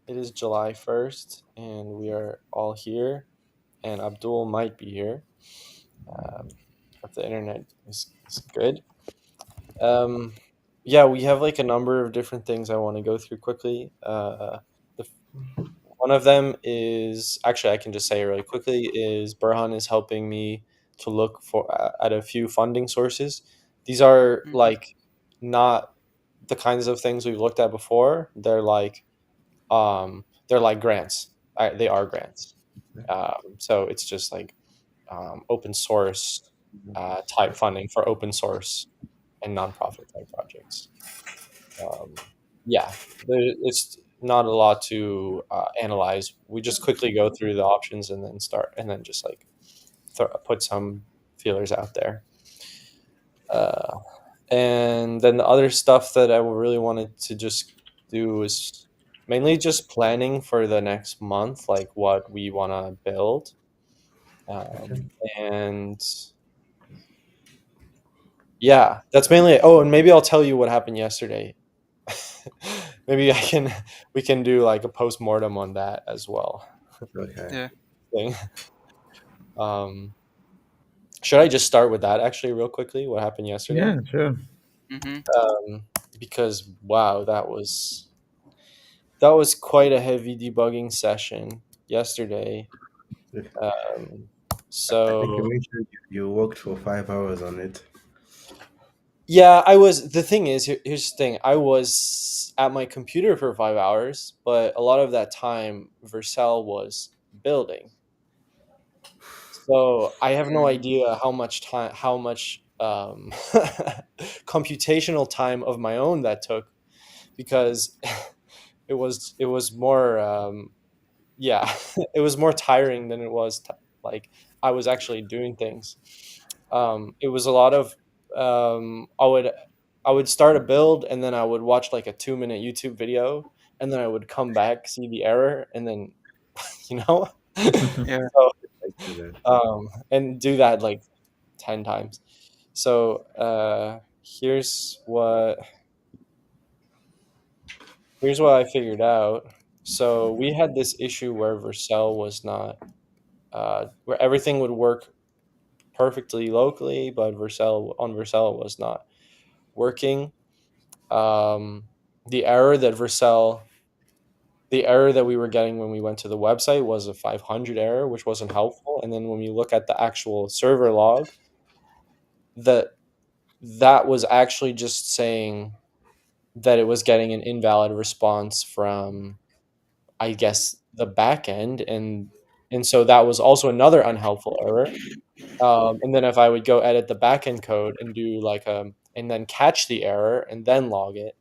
It is July 1st, and we are all here, and Abdul might be here, if the internet is good. Um, yeah, we have like a number of different things I want to go through quickly. The, one of them is actually, I can just say really quickly, is Burhan is helping me to look for at a few funding sources. These are Mhm. like not the kinds of things we've looked at before. They're like grants. They are grants. So it's just like open source type funding for open source and nonprofit type projects. Um, yeah, it's not a lot to analyze. We just quickly go through the options and then start, and then just like put some feelers out there. Uh, and then the other stuff that I really wanted to just do is mainly just planning for the next month, like what we want to build. Okay. And yeah, that's mainly it. Oh, and maybe I'll tell you what happened yesterday. Maybe we can do like a post mortem on that as well. Okay. Yeah. Thing. Um, should I just start with that actually, real quickly? What happened yesterday? Yeah, sure. Mhm. Um, because wow, that was quite a heavy debugging session yesterday. Um, I think you so mentioned you worked for 5 hours on it. yeah, I was. The thing is, here's the thing. I was at my computer for 5 hours, but a lot of that time, Vercel was building. So I have no Mhm. idea how much computational time of my own that took, because it was more yeah, it was more tiring than it was like I was actually doing things. It was a lot of I would start a build, and then I would watch like a 2-minute YouTube video, and then I would come back, see the error, and then you know Yeah. so I do that. and do that like 10 times. So here's what I figured out. So we had this issue where Vercel was not where everything would work perfectly locally, but Vercel was not working. Um, the error that Vercel the error that we were getting when we went to the website was a 500 error, which wasn't helpful. And then when we look at the actual server log, that that was actually just saying that it was getting an invalid response from, I guess, the back end, and so that was also another unhelpful error. And then if I would go edit the backend code and do like and then catch the error and then log it,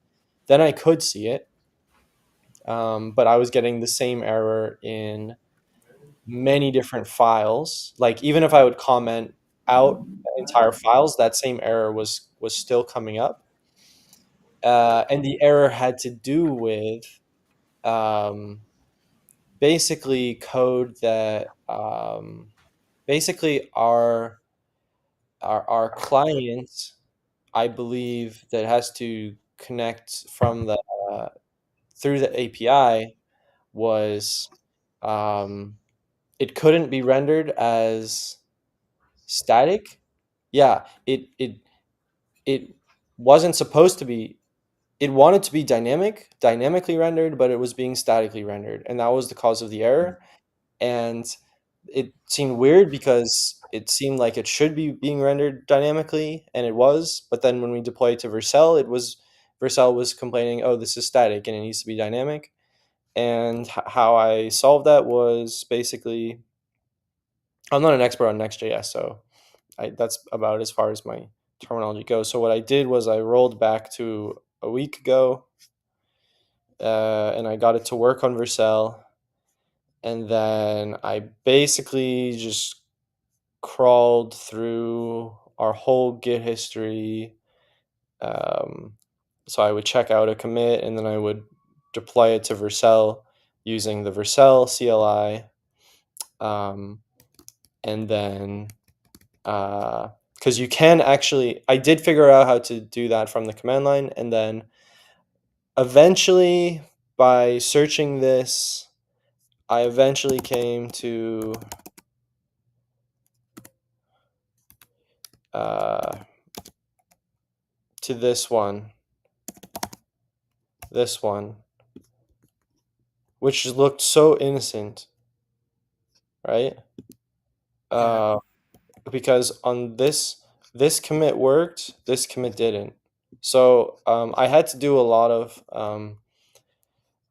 then I could see it. But I was getting the same error in many different files. Like even if I would comment out entire files, that same error was still coming up. And the error had to do with um, basically code that basically our client, I believe, that has to connect from the through the API was um, it couldn't be rendered as static. Yeah, it wasn't supposed to be. It wanted to be dynamically rendered, but it was being statically rendered, and that was the cause of the error. And it seemed weird because it seemed like it should be being rendered dynamically, and it was. But then when we deployed to Vercel was complaining, "Oh, this is static and it needs to be dynamic." And how I solved that was basically, I'm not an expert on Next.js, so that's about as far as my terminology goes. So what I did was I rolled back to a week ago, and I got it to work on Vercel, and then I basically just crawled through our whole Git history. Um, so I would check out a commit, and then I would deploy it to Vercel using the Vercel CLI, and then because you can actually, I did figure out how to do that from the command line, and then eventually. by searching this, I eventually came uh, to this one, which looked so innocent, right? Yeah. Uh, because on this commit worked, this commit didn't. So I had to do a lot of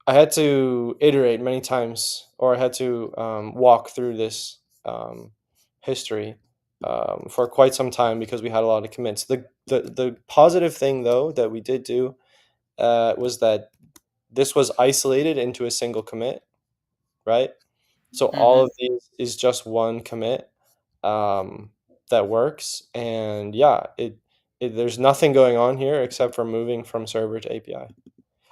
I had to iterate many times, or I had to walk through this history for quite some time because we had a lot of commits. The positive thing though that we did do was that this was isolated into a single commit, right? So all Mm-hmm. of these is just one commit um, that works, and yeah, there's nothing going on here except for moving from server to API.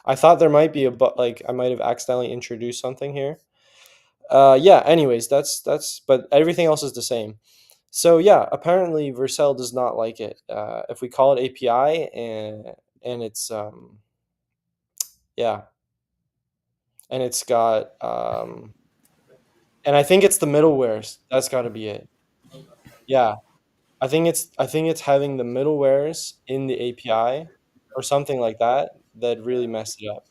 I thought there might be like I might have accidentally introduced something here. Yeah. Anyways, but everything else is the same. So yeah, apparently Vercel does not like it. If we call it API and it's yeah, and it's got and I think it's the middlewares. That's got to be it. Yeah, I think it's having the middlewares in the API or something like that that really messed it up.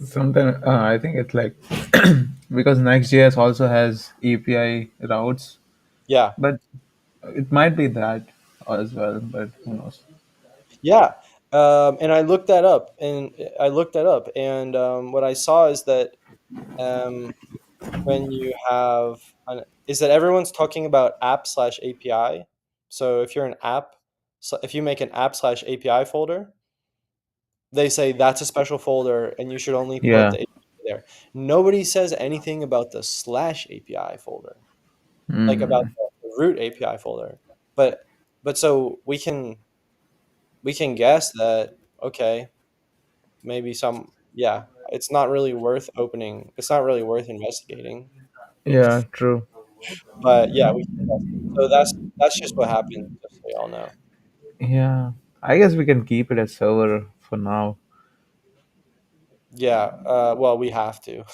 Sometimes I think it's like because Next.js also has API routes, Yeah. but it might be that as well. But who knows? Yeah, and I looked that up, and what I saw is that um, when you have is that everyone's talking about app slash API. So if you're an app, so if you make an app slash API folder, they say that's a special folder, and you should only put Yeah. the API there. Nobody says anything about the slash API folder, like about Mm. the root API folder. But so we can guess that okay, maybe some yeah, it's not really worth investigating. Yeah. True. But yeah, we can test it. So that's just what happened, just so y'all know. Yeah. I guess we can keep it as server for now. Yeah, well, we have to.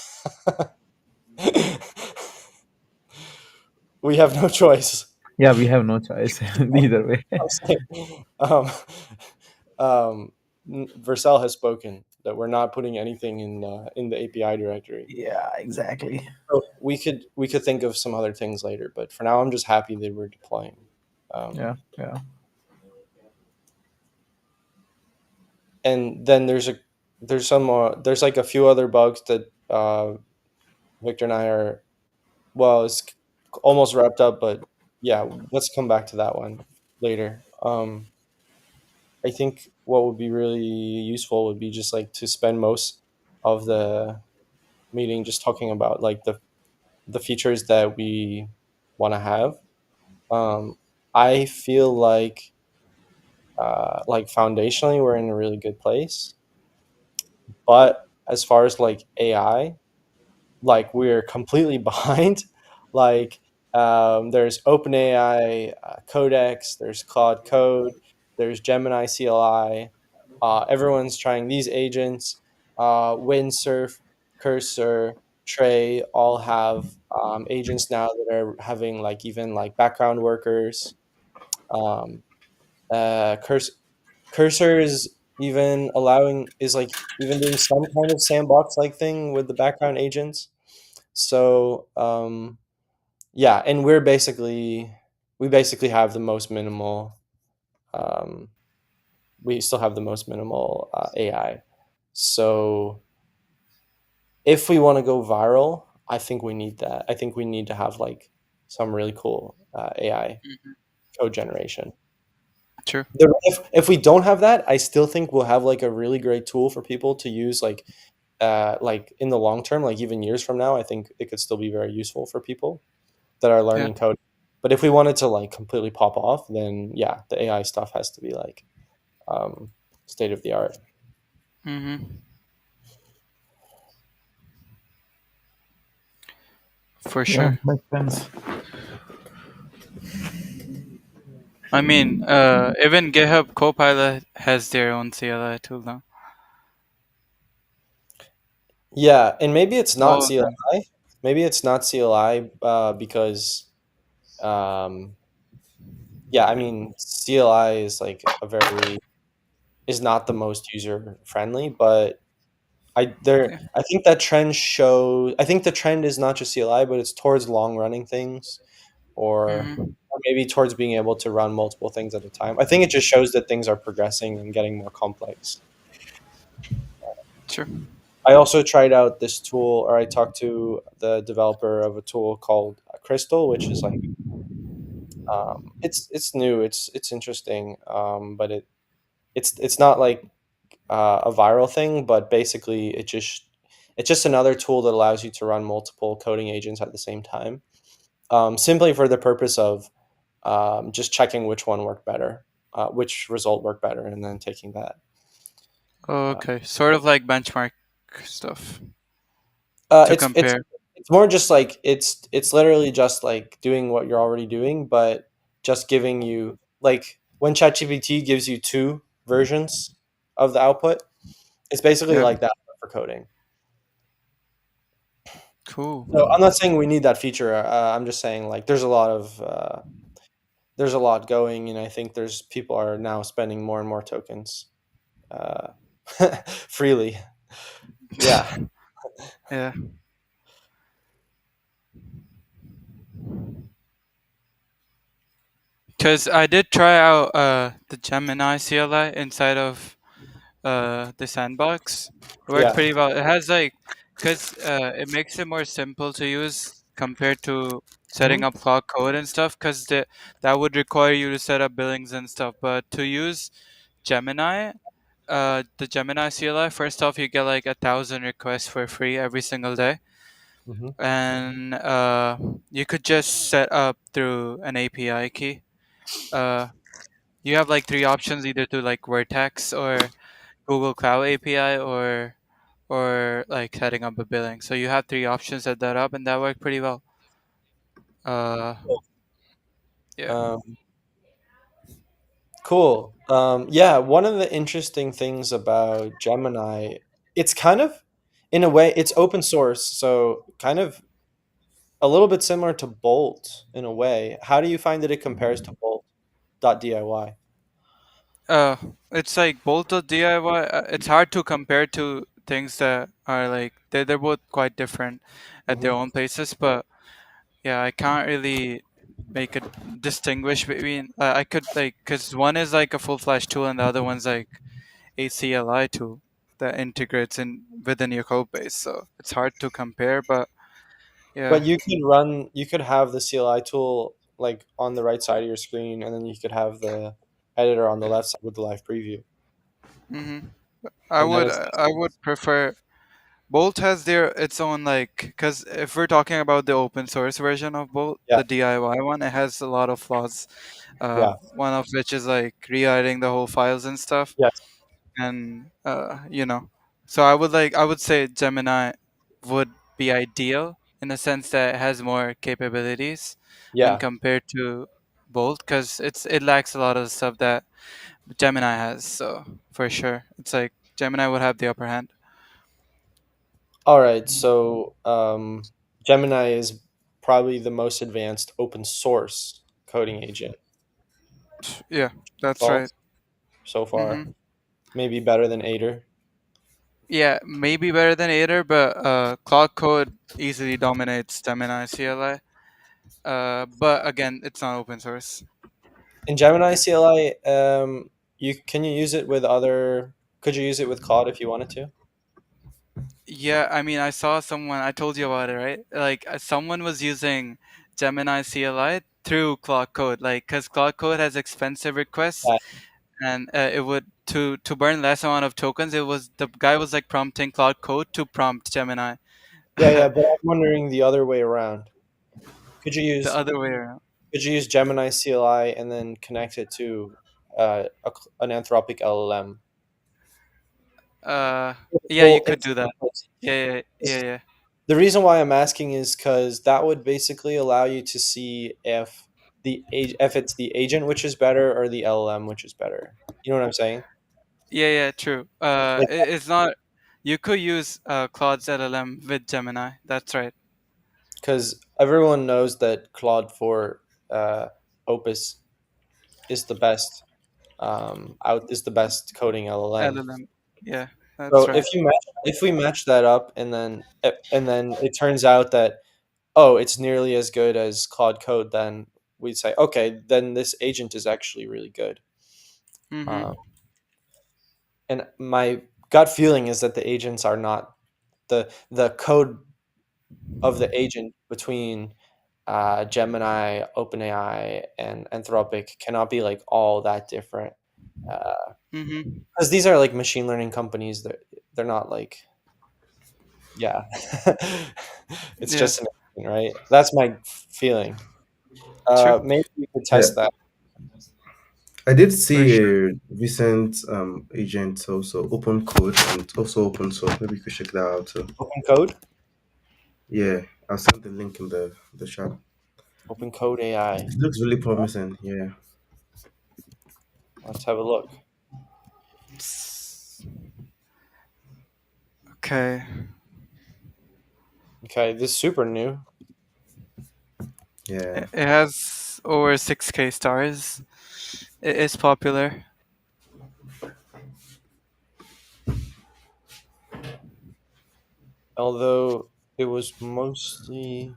We have no choice. Yeah, we have no choice either way. I'm saying, um, Vercel has spoken that we're not putting anything in the API directory. Yeah, exactly. So we could think of some other things later, but for now, I'm just happy that we're deploying. Um, Yeah. Yeah. and then there's like a few other bugs that Victor and I are well, it's almost wrapped up, but yeah, let's come back to that one later. I think what would be really useful would be just like to spend most of the meeting just talking about like the features that we want to have. Um, I feel like foundationally we're in a really good place, but as far as like AI, like we're completely behind. Like there's OpenAI Codex, there's Claude Code, there's Gemini CLI. Everyone's trying these agents. Windsurf, Cursor, Tray all have agents now that are having like even like background workers. Um, Cursor, Cursor is like even doing some kind of sandbox like thing with the background agents. So yeah, and we basically have the most minimal. Um, we still have the most minimal AI. So if we want to go viral, I think we need that. I think we need to have like some really cool AI Hmm. code generation. True. If we don't have that, I still think we'll have like a really great tool for people to use like in the long term, like even years from now. I think it could still be very useful for people that are Yeah. learning code. But if we wanted to like completely pop off, then yeah, the AI stuff has to be like um, state of the art. Hmm. For Yeah, sure. makes sense. I mean, even GitHub Copilot has their own CLI tool now. Yeah, and maybe it's not All of them. CLI. Maybe it's not CLI because um, yeah, I mean CLI is like a very is not the most user friendly, but Yeah. I think that trend shows I think the trend is not just CLI, but it's towards long running things Hmm. or maybe towards being able to run multiple things at a time. I think it just shows that things are progressing and getting more complex. Sure. I also tried out this tool, or I talked to the developer of a tool called Crystal, which is like it's new, it's interesting, but it's not like a viral thing, but basically it's just another tool that allows you to run multiple coding agents at the same time, simply for the purpose of just checking which one worked better, which result worked better, and then taking that. Uh, Okay. Sort of like benchmark stuff to it's compare. it's more just like it's literally just like doing what you're already doing, but just giving you like when ChatGPT gives you two versions of the output, it's basically Yep. like that for coding. Cool. So I'm not saying we need that feature. I'm just saying like there's a lot going, and I think there's people are now spending more and more tokens uh, freely. Yeah, Yeah. Because I did try out the Gemini CLI inside of the sandbox. It worked yeah, pretty well. It has like, because it makes it more simple to use compared to setting hmm up cloud code and stuff. Because that would require you to set up billings and stuff. But to use Gemini, the Gemini CLI, first off, you get like 1,000 requests for free every single day, hmm and you could just set up through an API key. Uh, you have like three options, either to like Vertex or Google Cloud API or like setting up a billing. So you have three options, set that up, and that worked pretty well. Uh, yeah. um, cool. Yeah, one of the interesting things about Gemini, it's kind of, in a way, it's open source, so kind of a little bit similar to Bolt in a way. How do you find that it compares to Bolt .diy? Uh, it's like both of DIY. It's hard to compare to things that are like they're both quite different at their hmm own places, but yeah, I can't really make a distinguish between. I could like because one is like a full flash tool and the other one's like a CLI tool that integrates in within your code base. So it's hard to compare, but yeah. But you could have the CLI tool like on the right side of your screen, and then you could have the editor on the left side with the live preview, Hmm. and that is I would prefer Bolt has their its own like because if we're talking about the open source version of Bolt, yeah, the DIY one, it has a lot of flaws. yeah, One of which is like rewriting the whole files and stuff, yes, and so I would say Gemini would be ideal in the sense that it has more capabilities when yeah. compared to Bolt because it lacks a lot of the stuff that Gemini has. So for sure, it's like Gemini would have the upper hand. All right, so Gemini is probably the most advanced open source coding agent Yeah, that's right. involved so far. Mm-hmm. Maybe better than Aider. Yeah, maybe better than Aider, but Cloud Code easily dominates Gemini CLI. But again, it's not open source. In Gemini CLI, you can you use it with other? Could you use it with Claude if you wanted to? Yeah, I mean, I saw someone. I told you about it, right? Like someone was using Gemini CLI through Cloud Code, like because Cloud Code has expensive requests, Yeah, and it would to burn less amount of tokens. It was the guy was like prompting Cloud Code to prompt Gemini. yeah, The but I'm wondering the other way around. Could you use other way around. could you use Gemini CLI and then connect it to an Anthropic LLM? Uh, yeah, you Well, could do that. Yeah, yeah, yeah, the reason why I'm asking is because that would basically allow you to see if if it's the agent which is better or the LLM which is better. You know what I'm saying? yeah, yeah. True. Like, It's not. You could use Claude's LLM with Gemini. That's right. because everyone knows that Claude for Opus is the best out is the best coding LLM. LLM. Yeah, that's So right. if we match that up and then it turns out that, oh, it's nearly as good as Claude Code, then we'd say, okay, then this agent is actually really good. Mm-hmm. Um, and my gut feeling is that the agents are not the code of the agent between Gemini, OpenAI, and Anthropic cannot be like all that different Mm-hmm. because these are like machine learning companies. They're not like, yeah, it's Yeah, just an opinion, right? That's my feeling. true. Maybe we could Yeah, test that. I did For see sure. a recent agent also open code and also open source. Maybe you could check that out too. Open code, Yeah, I'll send the link in the chat. open code AI. It looks really promising. Yeah, Let's have a look. Okay. Okay, this is super new. yeah. It has over 6K stars. It is popular. Although it was mostly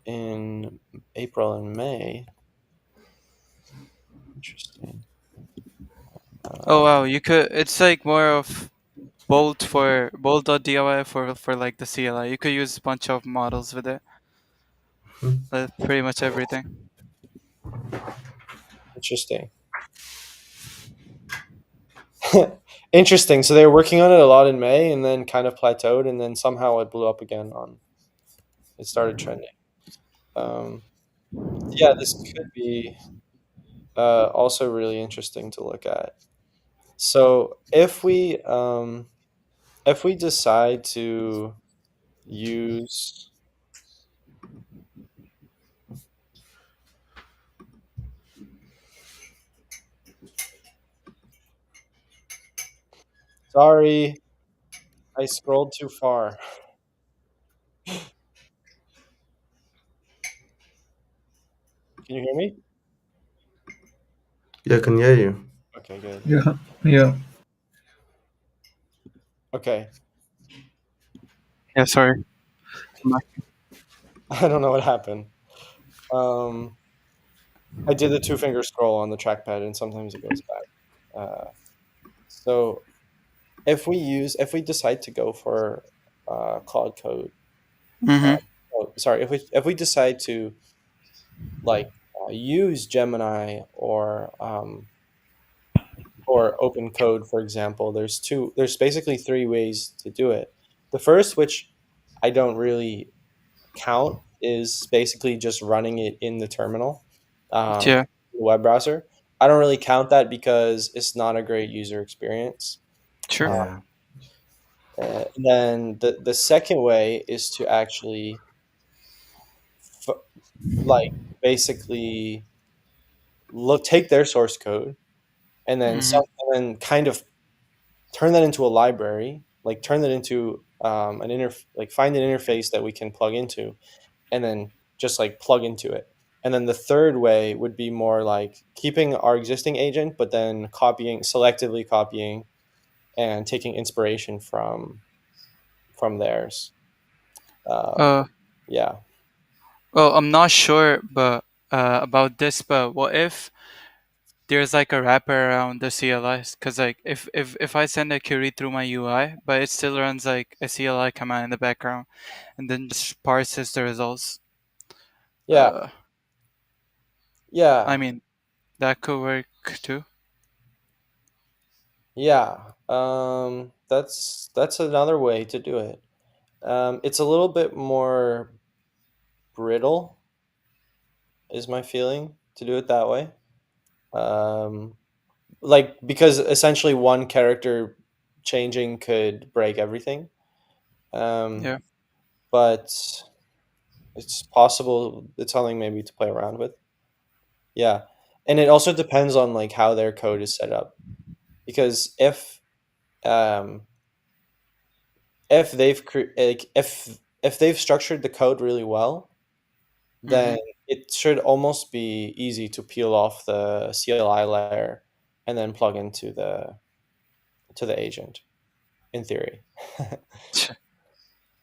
in April and May. Interesting. Oh Uh, wow, you could. It's like more of Bolt.diy for like the CLI. You could use a bunch of models with it. Hmm. Pretty much everything. Interesting. Interesting. So they were working on it a lot in May and then kind of plateaued and then somehow it blew up again on it started trending. Um, yeah, this could be also really interesting to look at. So if we decide to use sorry, I scrolled too far. Can you hear me? Yeah, I can hear you. Okay, good. Yeah, yeah. Okay. Yeah, sorry. I don't know what happened. Um, I did the two finger scroll on the trackpad and sometimes it goes back. So if we decide to go for Claude Code, uh, Mm-hmm. oh, sorry, if we decide to like use Gemini or Open Code, for example, there's basically three ways to do it. The first, which I don't really count, is basically just running it in the terminal, Yeah, the web browser. I don't really count that because it's not a great user experience. sure. Yeah, Then the second way is to actually f- like basically take their source code and then Mm-hmm. and then kind of turn that into a library, like turn that into like find an interface that we can plug into, and then just like plug into it. And then the third way would be more like keeping our existing agent, but then selectively copying and taking inspiration from theirs. Um, Uh, yeah, well, I'm not sure, but about this. But what if there's like a wrapper around the CLIs? Because like if I send a query through my UI, but it still runs like a CLI command in the background, and then just parses the results. yeah, Uh, I yeah, mean that could work too. yeah. That's another way to do it. It's a little bit more brittle, is my feeling, to do it that way. Um, like because essentially one character changing could break everything. Um, Yeah. but it's possible. It's something maybe to play around with. Yeah, and it also depends on like how their code is set up. Because um, if if they've structured the code really well, then Mm-hmm. it should almost be easy to peel off the CLI layer and then plug into the agent in theory.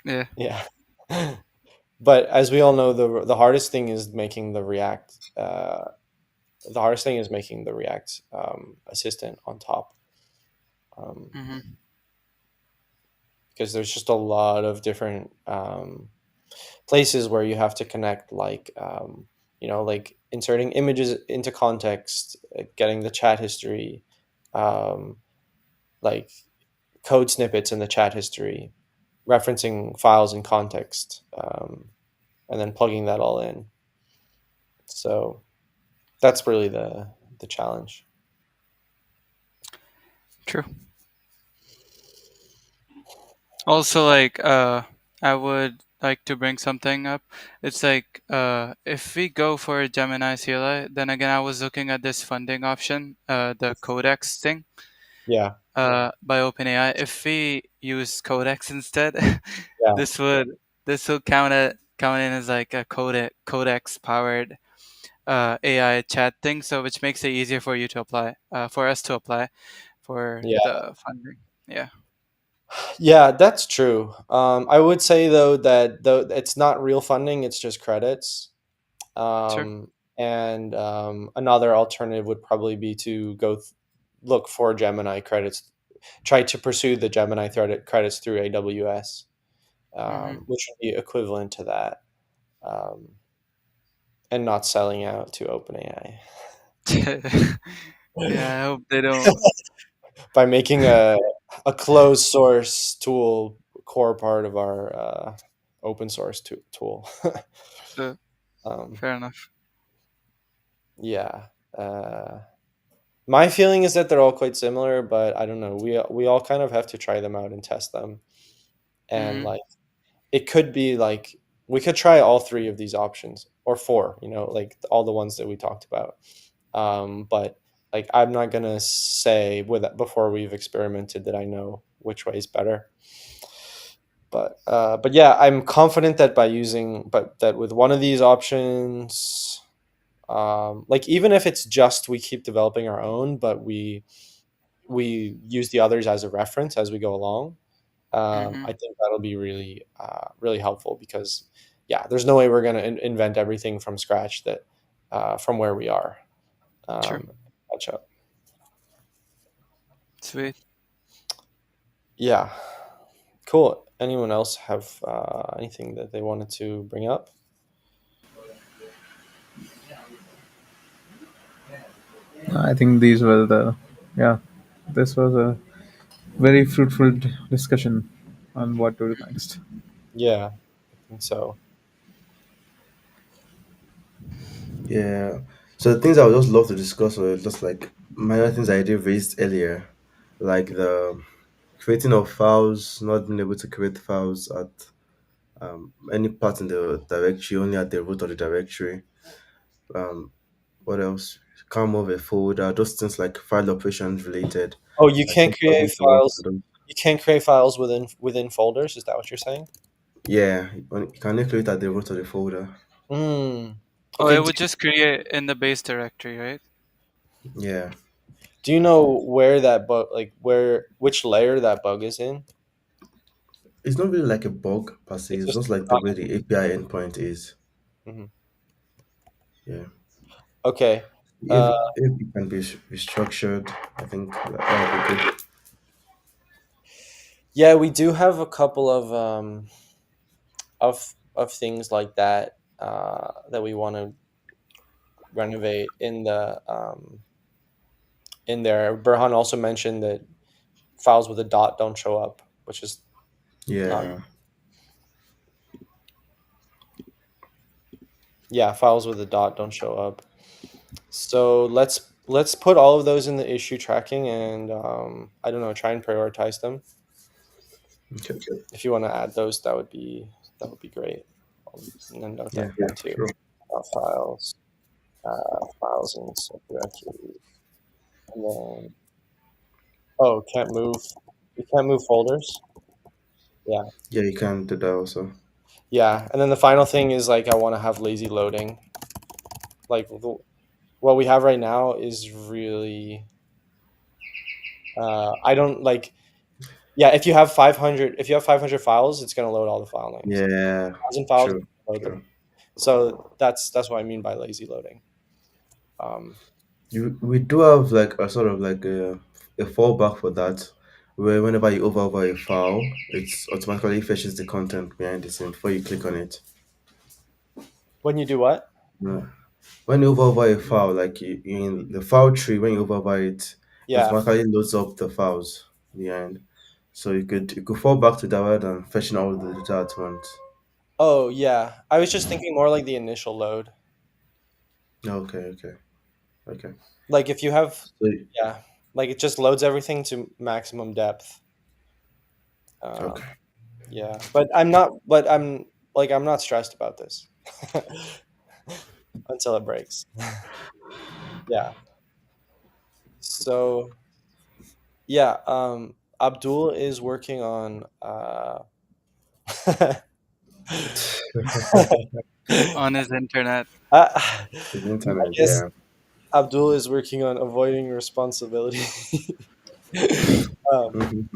Yeah. Yeah. But as we all know, the hardest thing is making the hardest thing is making the React assistant on top, um, Mm-hmm. because there's just a lot of different places where you have to connect, like like inserting images into context, getting the chat history, um, like code snippets in the chat history, referencing files in context, and then plugging that all in. So that's really the challenge. True. Also, like, I would like to bring something up. It's like, if we go for a Gemini CLI, then again, I was looking at this funding option, the Codex thing, Yeah, by OpenAI. If we use Codex instead, yeah, this would this will count in as like a Codex powered AI chat thing. So which makes it easier for you to apply, for us to apply for yeah. the funding. Yeah. Yeah, that's true. I would say though that though it's not real funding; it's just credits. Sure. And another alternative would probably be to look for Gemini credits, try to pursue the Gemini credits through AWS, Mm-hmm. which would be equivalent to that, and not selling out to OpenAI Yeah, I hope they don't. by making a closed source tool core part of our open source tool. Uh, um, Fair enough. yeah. Uh, My feeling is that they're all quite similar, but I don't know. We all kind of have to try them out and test them. And Mm-hmm. like it could be like we could try all three of these options or four, like all the ones that we talked about. But like I'm not gonna say with before we've experimented that I know which way is better. But yeah, I'm confident that but that with one of these options, like even if it's just we keep developing our own, but we use the others as a reference as we go along. Mm-hmm. I think that'll be really really helpful because yeah, there's no way we're going to invent everything from scratch that from where we are. Sure. Catch up. Sweet. Yeah, cool. Anyone else have anything that they wanted to bring up? I think these were the, yeah, this was a very fruitful discussion on what to do next. Yeah, I think so. Yeah. So the things I would just love to discuss were just like minor things I did raised earlier, like the creating of files, not being able to create files at any part in the directory, only at the root of the directory. Um, what else? Can't move a folder, those things like file operations related. Oh, you I can't think create logging to work files. for them. You can't create files within folders. Is that what you're saying? Yeah, you can only create at the root of the folder. Mm. Oh, Okay. it Do, would just create in the base directory, right? Yeah. do you know where that bug, like which layer that bug is in? It's not really like a bug per se, It's it's just just like the way the API endpoint is. Mhm. Yeah. Okay. If Uh, if it can be restructured, I think that would be good. yeah, we do have a couple of things like that that we want to renovate in there. Burhan also mentioned that files with a dot don't show up, which is not. Yeah. Yeah, files with a dot don't show up. So let's put all of those in the issue tracking and I don't know, try and prioritize them. Okay. If you want to add those, that would be great. And then note that Yeah. down too. Sure. Files, files in subdirectories, and then oh, can't move. You can't move folders. Yeah. Yeah, you can do that also. Yeah. And then the final thing is like I want to have lazy loading. Like what we have right now is really I don't like yeah, if you have 500 files, it's going to load all the file names. Yeah, 1,000 files, true, load them. true. So that's what I mean by lazy loading. Um, We do have like a sort of like a fallback for that, where whenever you over a file, it's automatically fetches the content behind the scene before you click on it. when you do what? Yeah. When you over a file, like in the file tree, when you over it, it Yeah. automatically loads up the files behind. So you could fall back to that rather than fetching all the data at once. Oh, yeah. I was just thinking more like the initial load. Okay, okay, okay. Like if you have, So yeah, like it just loads everything to maximum depth. Um, okay. yeah, but I'm not stressed about this until it breaks. Yeah. So yeah, Abdul is working on on his internet. I The I internet, guess yeah. Abdul is working on avoiding responsibility. um, Mhm.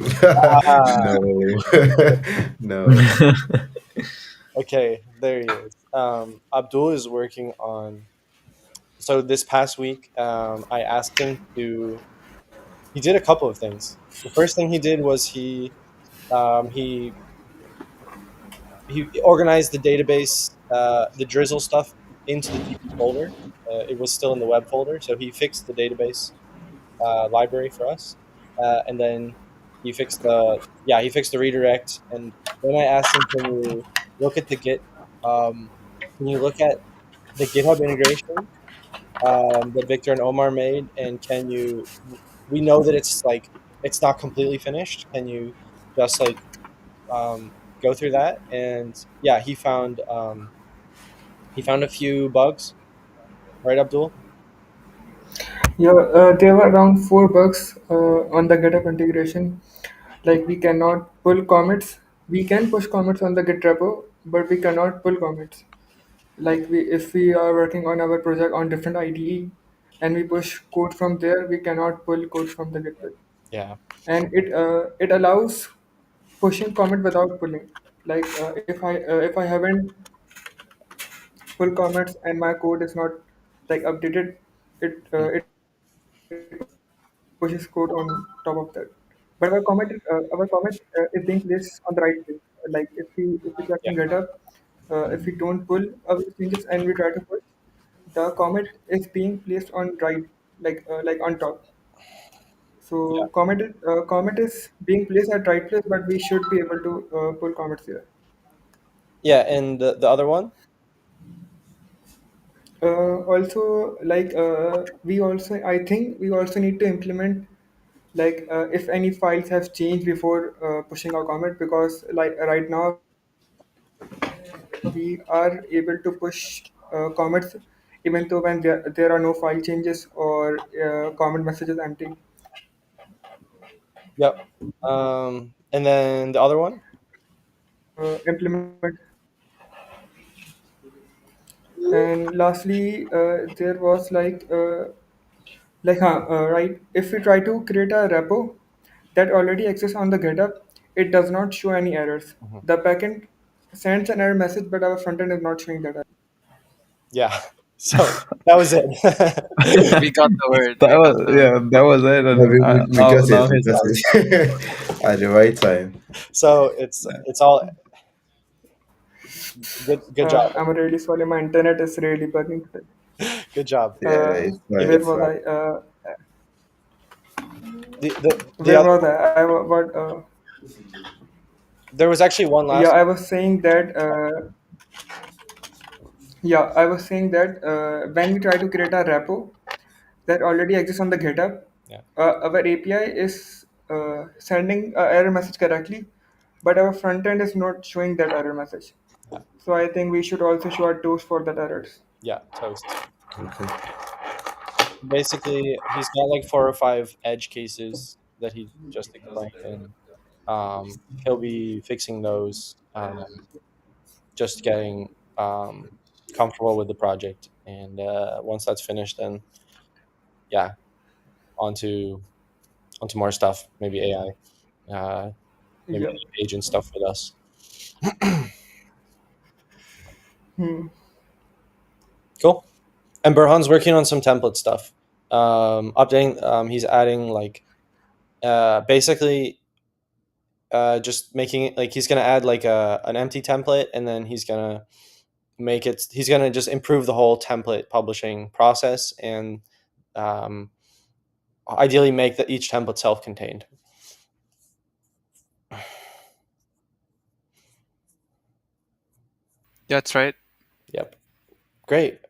ah, No, no. okay, there he is. Abdul is working on. So this past week, I asked him to. He did a couple of things. The first thing he did was um, he he organized the database, the drizzle stuff into the DB folder. It was still in the web folder, so he fixed the database library for us, and then he fixed the redirect, and then I asked him, can you look at the Git, can you look at the GitHub integration that Victor and Omar made, and can you? We know that it's like it's not completely finished. Can you just like go through that? And yeah, he found a few bugs, right, Abdul? Yeah, there were around four bugs on the GitHub integration. Like we cannot pull commits. We can push commits on the Git repo, but we cannot pull commits. Like if we are working on our project on different IDE and we push code from there, we cannot pull code from the GitHub. Yeah, And it allows pushing commit without pulling. Like if I haven't pull commits and my code is not like updated, mm, it pushes code on top of that. But our comment is being placed on the right place. Like if we check in yeah, GitHub, if we don't pull our changes and we try to push, the commit is being placed on right, like on top. yeah, So commit is being placed at right place, but we should be able to pull commits here. yeah. And the other one, Also, we also, I think we also need to implement if any files have changed before pushing our commit, because like right now we are able to push commits even though when there are no file changes or comment message is empty. yep. And then the other one, Implement. And lastly, there was right, if we try to create a repo that already exists on the GitHub, it does not show any errors. Mhm. The backend sends an error message, but our frontend is not showing that error. Yeah. So that was it. We got the word. That We got was, the word. yeah, that was it. No, And we now, got it. now We he's got out. it at the right time. So it's all good job. I'm really sorry, my internet is really bugging today. Good job. Yeah, it's fine. Where It's was fine. I? The Where other was I? there was actually one Yeah, last I was saying that. Yeah, I was saying that when we try to create a repo that already exists on the GitHub, yeah, our API is sending a error message correctly, but our front end is not showing that error message. yeah, So I think we should also show a toast for that errors. yeah, toast. Okay. Basically, he's got like 4 or 5 edge cases that he just explained, and He'll be fixing those, just getting comfortable with the project. And once that's finished, then yeah, onto more stuff. Maybe AI, maybe Yeah. agent stuff with us. Hmm. Cool. And Burhan's working on some template stuff. Updating. He's adding like basically just making it like he's gonna add like an empty template, and then he's gonna make it. He's gonna just improve the whole template publishing process, and um, ideally make each template self-contained. That's right. Yep. Great.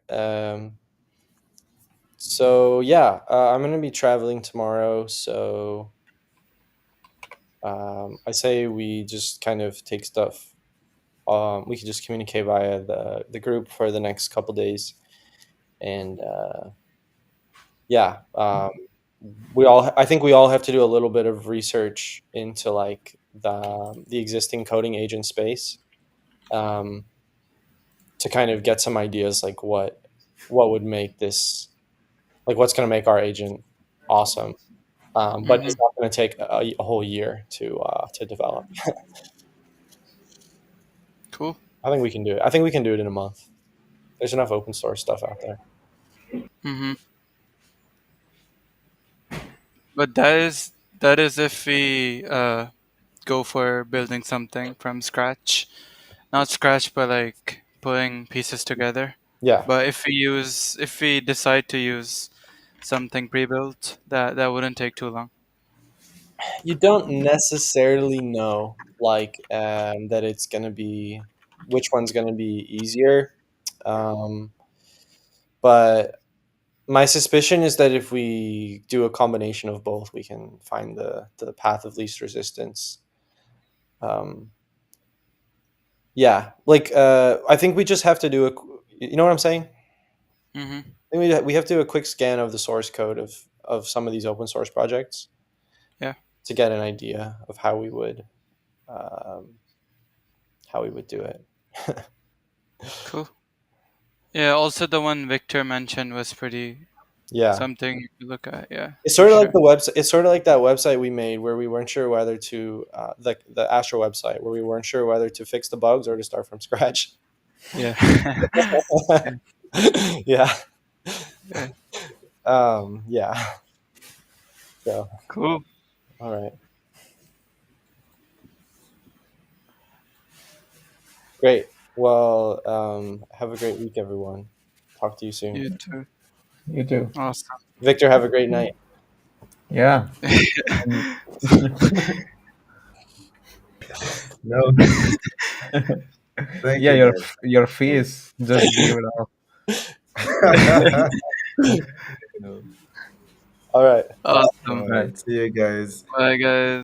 So yeah, I'm gonna be traveling tomorrow. So I say we just kind of take stuff. We can just communicate via the group for the next couple days, and yeah, I think we all have to do a little bit of research into like the existing coding agent space, um, to kind of get some ideas like what would make this, like what's going to make our agent awesome. But Hmm. it's not going to take a whole year to develop. Cool. I think we can do it. I think we can do it in a month. There's enough open source stuff out there. Hmm. But that is if we go for building something from scratch, not scratch, but like putting pieces together. Yeah, But if we decide to use something pre-built, that wouldn't take too long. you don't necessarily know like that it's going to be which one's going to be easier. Um, but my suspicion is that if we do a combination of both, we can find the path of least resistance. Um, yeah, like I think we just have to do you know what I'm saying? Hmm. I think we have to do a quick scan of the source code of some of these open source projects Yeah. to get an idea of um, how we would do it. Cool. Yeah. Also, the one Victor mentioned was pretty Yeah, something you could look at. Yeah, it's for sort of like sure. the website. It's sort of like that website we made where we weren't sure whether to the Astro website where we weren't sure whether to fix the bugs or to start from scratch. Yeah. Yeah. Yeah. Yeah. Yeah. So, Cool. all right. Great. Well, have a great week, everyone. Talk to you soon. You too. You too. Awesome. Victor, have a great night. Yeah. And No, thank yeah, you, your guys. your face just gave it off. You know. All right. Bye. All Awesome. right, Right. see you guys. Bye, guys.